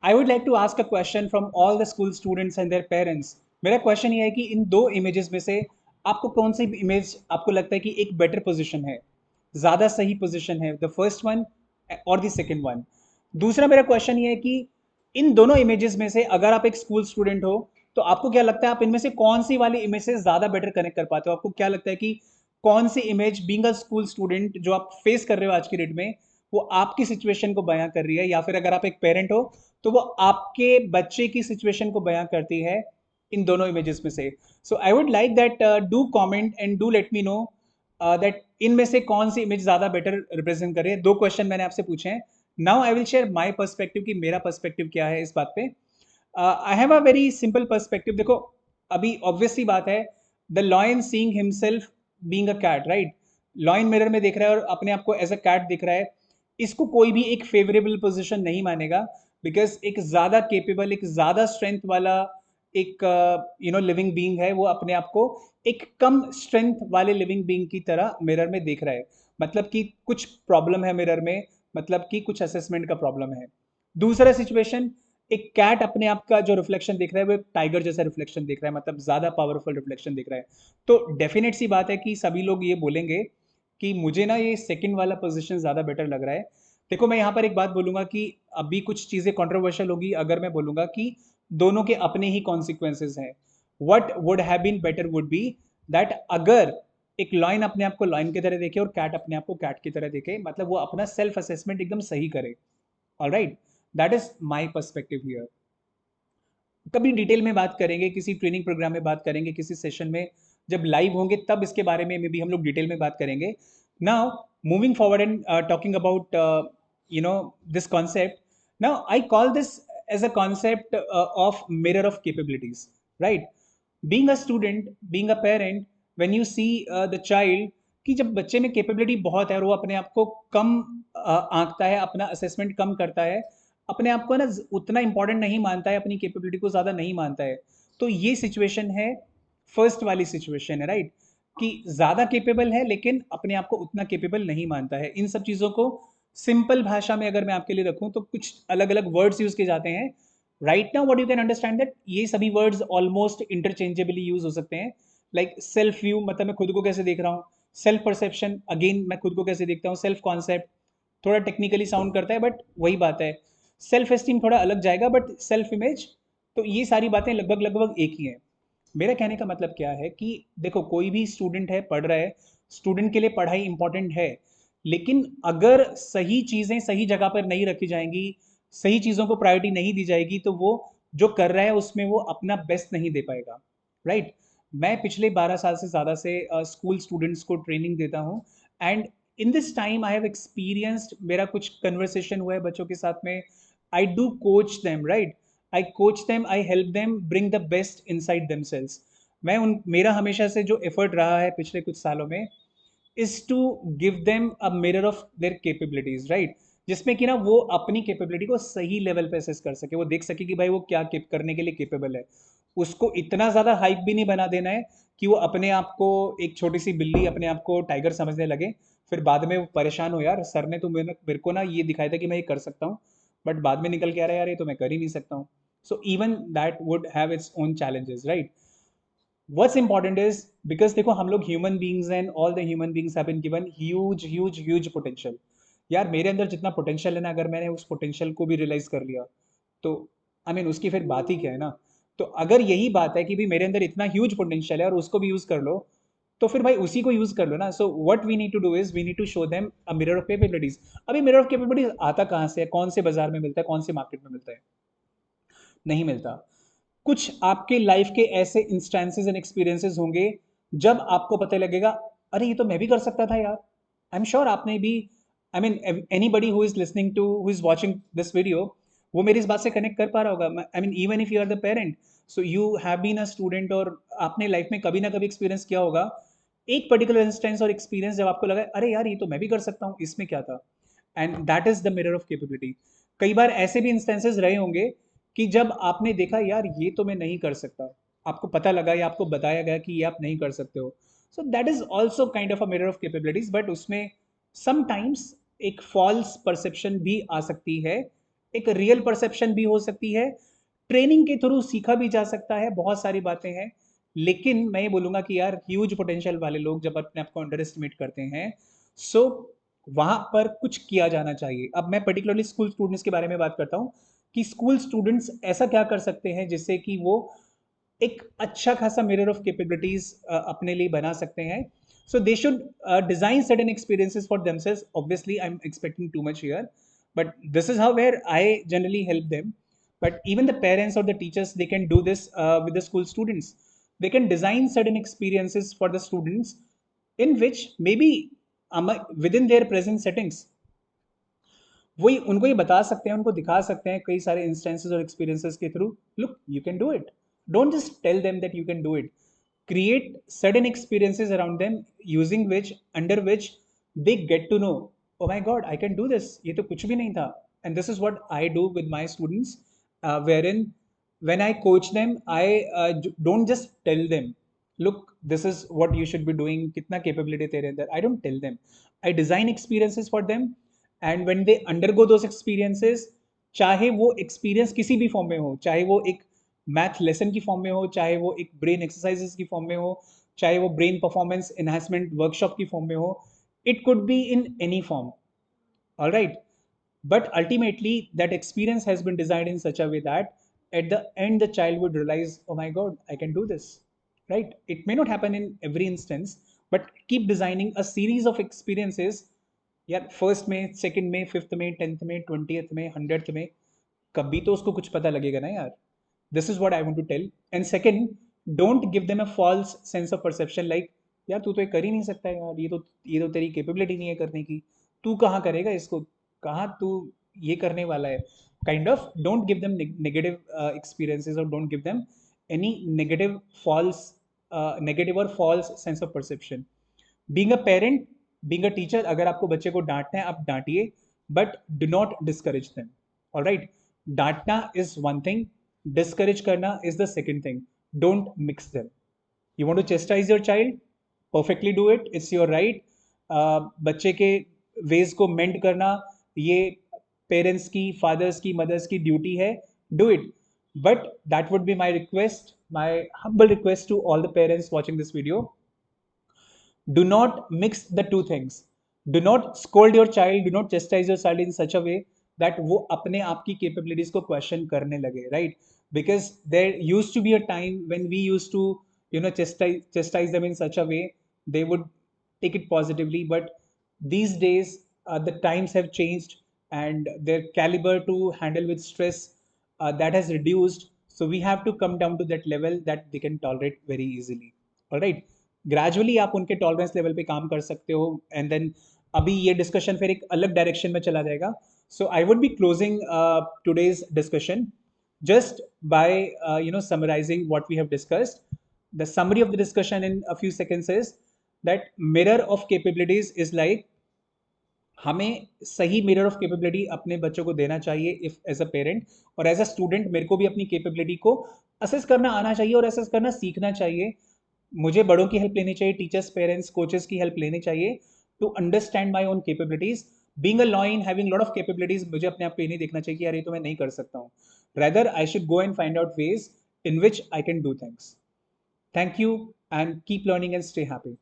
I would like to ask a question from all the school students and their parents. मेरा question ये है कि इन दो images में से आपको कौन सी इमेज आपको लगता है कि एक बेटर पोजीशन है, ज़्यादा सही पोजीशन है, द फर्स्ट वन और द सेकंड वन। दूसरा मेरा क्वेश्चन ये है कि इन दोनों इमेजेस में से अगर आप एक स्कूल स्टूडेंट हो तो आपको क्या लगता है आप इनमें से कौन सी वाली इमेज से ज़्यादा बेटर कनेक्ट कर पाते हो? आपको क्या लगता है कि कौन सी image being a school student जो आप फेस कर रहे हो आज की डेट में, वो आपकी सिचुएशन को बयां कर रही है, या फिर अगर आप एक पेरेंट हो तो वो आपके बच्चे की सिचुएशन को बयां करती है इन दोनों इमेजेस में से? So I would like that do comment and do let me know that इनमें से कौन सी इमेज ज़्यादा बेटर रिप्रेजेंट कर रही है। दो क्वेश्चन मैंने आपसे पूछे हैं। Now I will share my perspective कि मेरा पर्सपेक्टिव क्या है इस बात पे। I have a very simple perspective. देखो, अभी ऑब्वियस सी बात है, the lion seeing himself being a cat, right? Lion mirror में देख रहा है और अपने आप को एज अ कैट दिख रहा है। इसको कोई भी एक फेवरेबल पोजीशन नहीं मानेगा, बिकॉज एक ज़्यादा केपेबल, एक ज़्यादा स्ट्रेंथ वाला एक लिविंग बीइंग है, वो अपने आप को एक कम स्ट्रेंथ वाले लिविंग बीइंग की तरह मिरर में देख रहा है। मतलब कि कुछ प्रॉब्लम है मिरर में, मतलब कि कुछ असेसमेंट का प्रॉब्लम है। दूसरा सिचुएशन, एक कैट अपने आप का जो रिफ्लेक्शन देख रहा है वो एक टाइगर जैसा रिफ्लेक्शन देख रहा है, मतलब ज्यादा पावरफुल रिफ्लेक्शन देख रहा है। तो डेफिनेट सी बात है कि सभी लोग ये बोलेंगे कि मुझे ना ये सेकंड वाला पोजीशन ज्यादा बेटर लग रहा है। देखो, मैं यहाँ पर एक बात बोलूंगा कि अभी कुछ चीजें कंट्रोवर्शियल होगी अगर मैं बोलूंगा कि दोनों के अपने ही कॉन्सिक्वेंसेज हैं। What would have been better would be that अगर एक लॉयन अपने आप को लॉयन की तरह देखे और कैट अपने आप को कैट की तरह देखे, मतलब वो अपना सेल्फ असेसमेंट एकदम सही करे। All right, that is my perspective here. कभी डिटेल में बात करेंगे, किसी ट्रेनिंग प्रोग्राम में बात करेंगे, किसी सेशन में जब लाइव होंगे तब इसके बारे में भी हम लोग डिटेल में बात करेंगे। Now moving forward and talking about this concept, now I call this as a concept of mirror of capabilities, right? Being a student, being a parent, when you see the child, कि जब बच्चे में capability बहुत है और वो अपने आप को कम आंकता है, अपना असेसमेंट कम करता है, अपने आप को ना उतना इंपॉर्टेंट नहीं मानता है, अपनी कैपेबिलिटी को ज़्यादा नहीं मानता है, तो ये सिचुएशन है, फर्स्ट वाली सिचुएशन है, राइट? कि ज़्यादा केपेबल है लेकिन अपने आप को उतना केपेबल नहीं मानता है। इन सब चीज़ों को सिंपल भाषा में अगर मैं आपके लिए रखूं तो कुछ अलग अलग वर्ड्स यूज किए जाते हैं। Right now what you can understand that ये सभी वर्ड्स ऑलमोस्ट इंटरचेंजेबली यूज हो सकते हैं। लाइक सेल्फ व्यू, मतलब मैं खुद को कैसे देख रहा हूँ। सेल्फ परसेप्शन, अगेन मैं खुद को कैसे देखता हूँ। सेल्फ कॉन्सेप्ट थोड़ा टेक्निकली साउंड करता है बट वही बात है। सेल्फ एस्टीम थोड़ा अलग जाएगा बट सेल्फ इमेज, तो ये सारी बातें लगभग लगभग एक ही हैं। मेरा कहने का मतलब क्या है कि देखो, कोई भी स्टूडेंट है, पढ़ रहा है, स्टूडेंट के लिए पढ़ाई इंपॉर्टेंट है, लेकिन अगर सही चीज़ें सही जगह पर नहीं रखी जाएंगी, सही चीज़ों को प्रायोरिटी नहीं दी जाएगी, तो वो जो कर रहा है उसमें वो अपना बेस्ट नहीं दे पाएगा, राइट? मैं पिछले 12 साल से ज़्यादा से स्कूल स्टूडेंट्स को ट्रेनिंग देता हूँ, and in this time I have experienced, मेरा कुछ कन्वर्सेशन हुआ है बच्चों के साथ में। I do coach them, right? I coach them, I help them bring the best inside themselves. मैं उन मेरा हमेशा से जो एफर्ट रहा है पिछले कुछ सालों में is to give them a mirror of their capabilities, right? जिसमें कि ना वो अपनी कैपेबिलिटी को सही लेवल पे असेस कर सके, वो देख सके कि भाई वो क्या करने के लिए केपेबल है। उसको इतना ज्यादा हाइप भी नहीं बना देना है कि वो अपने आप को एक छोटी सी बिल्ली अपने आप को टाइगर समझने लगे, फिर बाद में वो परेशान हो, यार सर ने तो मेरे को ना ये दिखाया था कि मैं ये कर सकता हूँ, बट बाद में निकल के आ रहा है यार ये तो मैं कर ही नहीं सकता हूँ। So even that would have its own challenges, right? What's important is, because देखो हम लोग human beings and all the human beings have been given huge huge huge potential. यार मेरे अंदर जितना पोटेंशियल है ना, अगर मैंने उस पोटेंशियल को भी रियलाइज कर लिया तो आई मीन उसकी फिर बात ही क्या है ना। तो अगर यही बात है कि भी मेरे अंदर इतना ह्यूज पोटेंशियल है और उसको भी यूज कर लो, तो फिर भाई उसी को यूज कर लो ना। So what we need to do is we need to show them a mirror of capabilities. अभी मिरर ऑफ कैपेबिलिटीज आता कहाँ से है, कौन से बाजार में मिलता है, कौन से मार्केट में मिलता है? नहीं मिलता। कुछ आपके लाइफ के ऐसे इंस्टेंसेस एंड एक्सपीरियंसेस होंगे जब आपको पता लगेगा, अरे ये तो मैं भी कर सकता था यार। आई एम श्योर आपने भी, I mean anybody who is listening to, who is watching this video, वो मेरी इस बात से कनेक्ट कर पा रहा होगा। I mean even if you are the parent, so you have been a student, और आपने लाइफ में कभी ना कभी एक्सपीरियंस किया होगा एक पर्टिकुलर इंस्टेंस और एक्सपीरियंस जब आपको लगा अरे यार ये तो मैं भी कर सकता हूँ, इसमें क्या था। And that is the mirror of capability. कई बार ऐसे भी इंस्टेंसेस रहे होंगे कि जब आपने देखा यार ये तो मैं नहीं कर सकता, आपको पता लगा या आपको बताया गया कि ये आप नहीं कर सकते हो। So that is also kind of a mirror of capabilities, but उसमें समटाइम्स एक फॉल्स परसेप्शन भी आ सकती है एक रियल परसेप्शन भी हो सकती है, ट्रेनिंग के थ्रू सीखा भी जा सकता है, बहुत सारी बातें हैं। लेकिन मैं ये बोलूंगा कि यार ह्यूज पोटेंशियल वाले लोग जब अपने आप को अंडर एस्टिमेट करते हैं, सो वहां पर कुछ किया जाना चाहिए। अब मैं पर्टिकुलरली स्कूल स्टूडेंट्स के बारे में बात करता हूँ कि स्कूल स्टूडेंट्स ऐसा क्या कर सकते हैं जिससे कि वो एक अच्छा खासा मिरर ऑफ कैपेबिलिटीज अपने लिए बना सकते हैं। So they should design certain experiences for themselves. Obviously I am expecting too much here, but this is how where I generally help them. But even the parents or the teachers, they can do this with the school students. They can design certain experiences for the students in which maybe within their present settings, वही उनको ये बता सकते हैं, उनको दिखा सकते हैं कई सारे इंस्टेंसेस और एक्सपीरियंसेस के थ्रू, look you can do it, don't just tell them that you can do it, create certain experiences around them using which, under which they get to know, oh my god, I can do this, ये तो कुछ भी नहीं था. And this is what I do with my students, wherein when I coach them, I don't just tell them, look this is what you should be doing, कितना capability तेरे अंदर, I don't tell them, I design experiences for them. And when they undergo those experiences, चाहे वो experience किसी भी form में हो, चाहे वो एक मैथ लेसन की फॉर्म में हो, चाहे वो एक ब्रेन एक्सरसाइजेस की फॉर्म में हो, चाहे वो ब्रेन परफॉर्मेंस एनहांसमेंट वर्कशॉप की फॉर्म में हो, it could be in any form, all right, but ultimately that experience has been designed in such a way that at the end the child would realize, oh my god, I can do this, right? It may not happen in every instance, but keep designing a series of experiences. यार first में, second में, fifth में, tenth में, 20th में, 100th में, कभी तो उसको कुछ पता लगेगा ना यार. This is what I want to tell. And second, don't give them a false sense of perception like, यार तू तो ये कर ही नहीं सकता यार, ये तो तेरी कैपेबिलिटी नहीं है करने की, तू कहाँ करेगा इसको, कहाँ तू ये करने वाला है. Kind of don't give them negative experiences, और don't give them any negative और false sense of perception. Being a parent, being a teacher, अगर आपको बच्चे को डांटना है आप डांटिए, but do not discourage them. Alright, डांटना इज वन थिंग, डिस्करेज करना is the second thing. Don't mix them. You want to chastise your child, perfectly do it, it's your right. बच्चे के वेज को मेंड करना ये पेरेंट्स की, fathers की, mother's की ड्यूटी है, do it. But that would be my request, my humble request to all the parents watching this video, do not mix the two things. Do not scold your child, do not chastise your child in such a way that वो अपने आप की capabilities को question करने लगे, right? Because there used to be a time when we used to, chastise them in such a way, they would take it positively. But these days, the times have changed, and their caliber to handle with stress, that has reduced. So we have to come down to that level that they can tolerate very easily. All right. Gradually आप उनके tolerance level पे काम कर सकते हो, and then अभी ये discussion फिर एक अलग डायरेक्शन में चला जाएगा. So I would be closing today's discussion just by summarizing what we have discussed. The summary of the discussion in a few seconds is that mirror of capabilities is like, हमें सही mirror of capability अपने बच्चों को देना चाहिए if as a parent, और as a student मेरे को भी अपनी कैपेबिलिटी को असेस करना आना चाहिए और असेस करना सीखना चाहिए. मुझे बड़ों की हेल्प लेनी चाहिए, टीचर्स, पेरेंट्स, कोचेस की हेल्प लेनी चाहिए to understand my own capabilities. Being a lion, having lot of capabilities, मुझे अपने आप को ये नहीं देखना चाहिए कि यार ये तो मैं नहीं कर सकता हूँ. Rather I should go and find out ways in which I can do things. Thank you and keep learning and stay happy.